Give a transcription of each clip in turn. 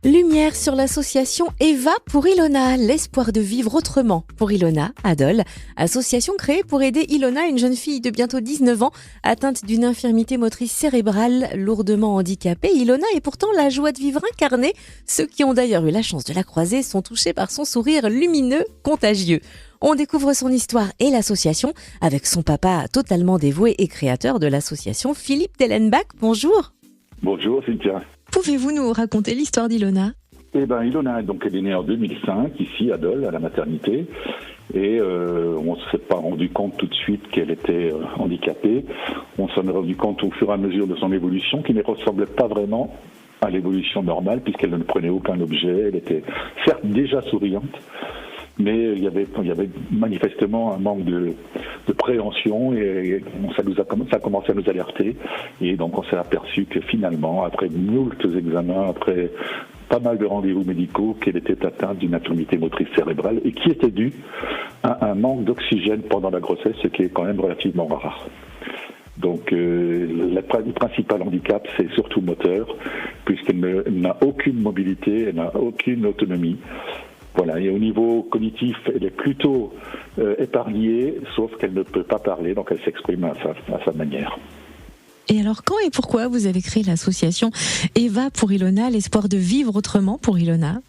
Lumière sur l'association Eva pour Ilona, l'espoir de vivre autrement pour Ilona à Dole. Association créée pour aider Ilona, une jeune fille de bientôt 19 ans, atteinte d'une infirmité motrice cérébrale, lourdement handicapée. Ilona est pourtant la joie de vivre incarnée. Ceux qui ont d'ailleurs eu la chance de la croiser sont touchés par son sourire lumineux, contagieux. On découvre son histoire et l'association avec son papa totalement dévoué et créateur de l'association, Philippe Dellenbach. Bonjour. Bonjour Cynthia. Pouvez-vous nous raconter l'histoire d'Ilona ? Ilona, donc, elle est née en 2005, ici à Dole, à la maternité. Et on ne s'est pas rendu compte tout de suite qu'elle était handicapée. On s'en est rendu compte au fur et à mesure de son évolution, qui ne ressemblait pas vraiment à l'évolution normale, puisqu'elle ne prenait aucun objet. Elle était certes déjà souriante, mais il y avait manifestement un manque de préhension et ça a commencé à nous alerter. Et donc on s'est aperçu que finalement, après moult examens, après pas mal de rendez-vous médicaux, qu'elle était atteinte d'une infirmité motrice cérébrale et qui était due à un manque d'oxygène pendant la grossesse, ce qui est quand même relativement rare. Donc le principal handicap, c'est surtout moteur, puisqu'elle n'a aucune mobilité, elle n'a aucune autonomie. Voilà, et au niveau cognitif, elle est plutôt épargnée, sauf qu'elle ne peut pas parler, donc elle s'exprime à sa manière. Et alors, quand et pourquoi vous avez créé l'association Eva pour Ilona, l'espoir de vivre autrement pour Ilona ?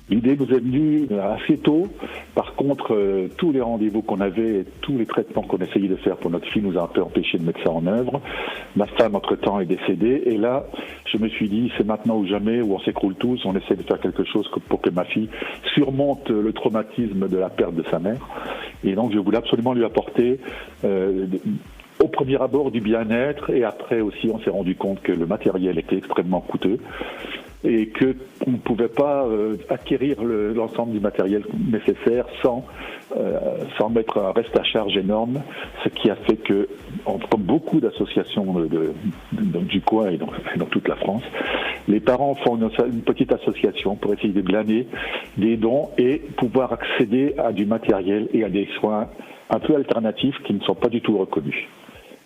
L'idée nous est venue assez tôt. Par contre, tous les rendez-vous qu'on avait et tous les traitements qu'on essayait de faire pour notre fille nous a un peu empêché de mettre ça en œuvre. Ma femme, entre-temps, est décédée. Et là, je me suis dit, c'est maintenant ou jamais, où on s'écroule tous. On essaie de faire quelque chose pour que ma fille surmonte le traumatisme de la perte de sa mère. Et donc, je voulais absolument lui apporter au premier abord du bien-être. Et après aussi, on s'est rendu compte que le matériel était extrêmement coûteux et qu'on ne pouvait pas acquérir l'ensemble du matériel nécessaire sans mettre un reste à charge énorme, ce qui a fait que, comme beaucoup d'associations du coin et dans toute la France, les parents font une petite association pour essayer de glaner des dons et pouvoir accéder à du matériel et à des soins un peu alternatifs qui ne sont pas du tout reconnus.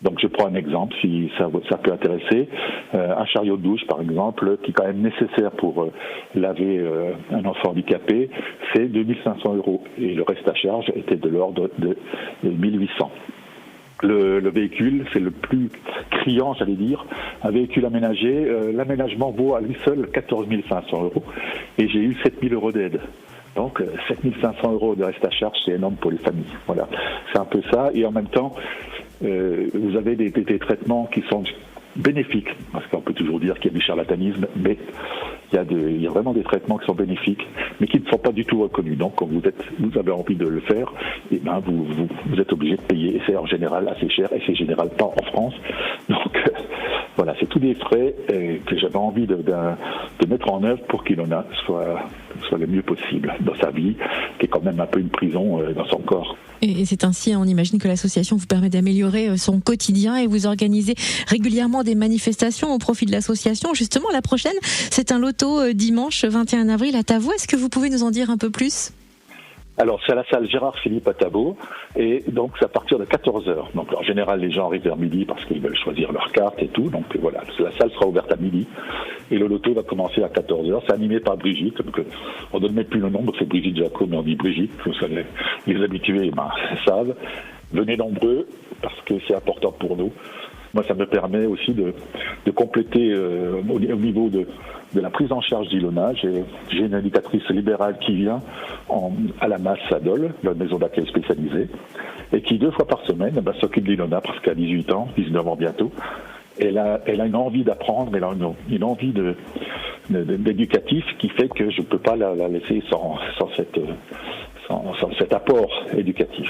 Donc je prends un exemple, si ça peut intéresser, un chariot de douche par exemple, qui est quand même nécessaire pour laver un enfant handicapé, c'est 2500 €. Et le reste à charge était de l'ordre de 1800. Le véhicule, c'est le plus criant, j'allais dire. Un véhicule aménagé, l'aménagement vaut à lui seul 14 500 €. Et j'ai eu 7000 € d'aide. Donc 7500 € de reste à charge, c'est énorme pour les familles. Voilà, c'est un peu ça. Et en même temps, vous avez des traitements qui sont bénéfiques, parce qu'on peut toujours dire qu'il y a du charlatanisme, mais il y a vraiment des traitements qui sont bénéfiques, mais qui ne sont pas du tout reconnus. Donc, quand vous avez envie de le faire, vous êtes obligé de payer. Et c'est en général assez cher, et c'est général pas en France. Donc, voilà, c'est tous des frais que j'avais envie de mettre en œuvre pour qu'Ilona soit le mieux possible dans sa vie, qui est quand même un peu une prison dans son corps. Et c'est ainsi, on imagine que l'association vous permet d'améliorer son quotidien et vous organisez régulièrement des manifestations au profit de l'association. Justement, la prochaine, c'est un loto dimanche 21 avril à Tavaux. Est-ce que vous pouvez nous en dire un peu plus ? Alors, c'est à la salle Gérard Philippe à Tavaux, et donc c'est à partir de 14h. Donc, en général, les gens arrivent vers midi parce qu'ils veulent choisir leur carte et tout. Donc, voilà, la salle sera ouverte à midi, et le loto va commencer à 14h. C'est animé par Brigitte, donc on ne donne même plus le nom, donc c'est Brigitte Jaco, mais on dit Brigitte, vous savez, les habitués savent. Venez nombreux, parce que c'est important pour nous. Moi, ça me permet aussi de compléter au niveau de la prise en charge d'Ilona. J'ai une éducatrice libérale qui vient à la Masse à Dole, la maison d'accueil spécialisée, et qui 2 fois par semaine s'occupe d'Ilona, parce qu'à 18 ans, 19 ans bientôt, elle a une envie d'apprendre, elle a une envie d'éducatif qui fait que je ne peux pas la laisser sans cet apport éducatif.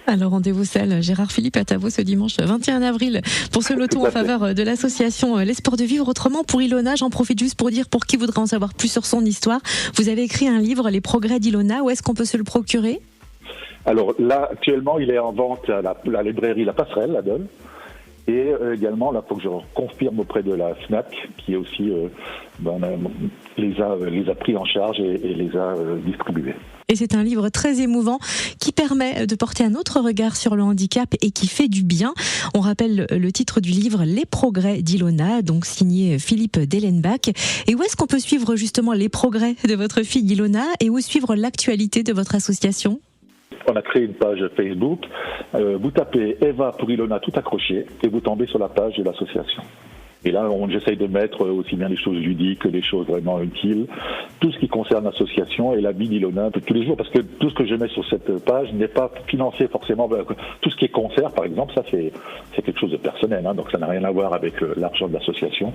Alors rendez-vous salle Gérard Philippe à Tavaux ce dimanche 21 avril pour ce loto en faveur de l'association L'espoir de vivre autrement pour Ilona. J'en profite juste pour dire, pour qui voudrait en savoir plus sur son histoire, vous avez écrit un livre, Les progrès d'Ilona. Où est-ce qu'on peut se le procurer ? Alors là, actuellement, il est en vente à la librairie La Passerelle à Dole. Et également, là, faut que je confirme auprès de la FNAC, qui est aussi les a pris en charge et les a distribués. Et c'est un livre très émouvant qui permet de porter un autre regard sur le handicap et qui fait du bien. On rappelle le titre du livre, Les progrès d'Ilona, donc signé Philippe Dellenbach. Et où est-ce qu'on peut suivre justement les progrès de votre fille Ilona et où suivre l'actualité de votre association ? On a créé une page Facebook. Vous tapez Eva pour Ilona tout accroché et vous tombez sur la page de l'association. Et là, j'essaye de mettre aussi bien les choses ludiques que les choses vraiment utiles, tout ce qui concerne l'association et la vie d'Ilona de tous les jours, parce que tout ce que je mets sur cette page n'est pas financé forcément. Tout ce qui est concert, par exemple, ça c'est quelque chose de personnel, donc ça n'a rien à voir avec l'argent de l'association.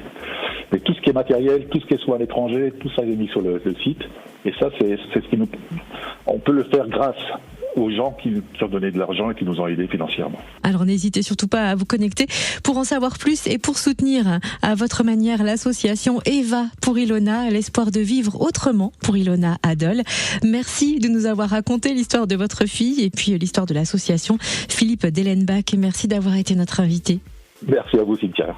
Mais tout ce qui est matériel, tout ce qui est soit à l'étranger, tout ça est mis sur le site. Et ça, c'est ce qui nous... On peut le faire grâce aux gens qui ont donné de l'argent et qui nous ont aidés financièrement. Alors n'hésitez surtout pas à vous connecter pour en savoir plus et pour soutenir à votre manière l'association Eva pour Ilona, l'espoir de vivre autrement pour Ilona à Dole. Merci de nous avoir raconté l'histoire de votre fille et puis l'histoire de l'association. Philippe Dellenbach, merci d'avoir été notre invité. Merci à vous, Cynthia.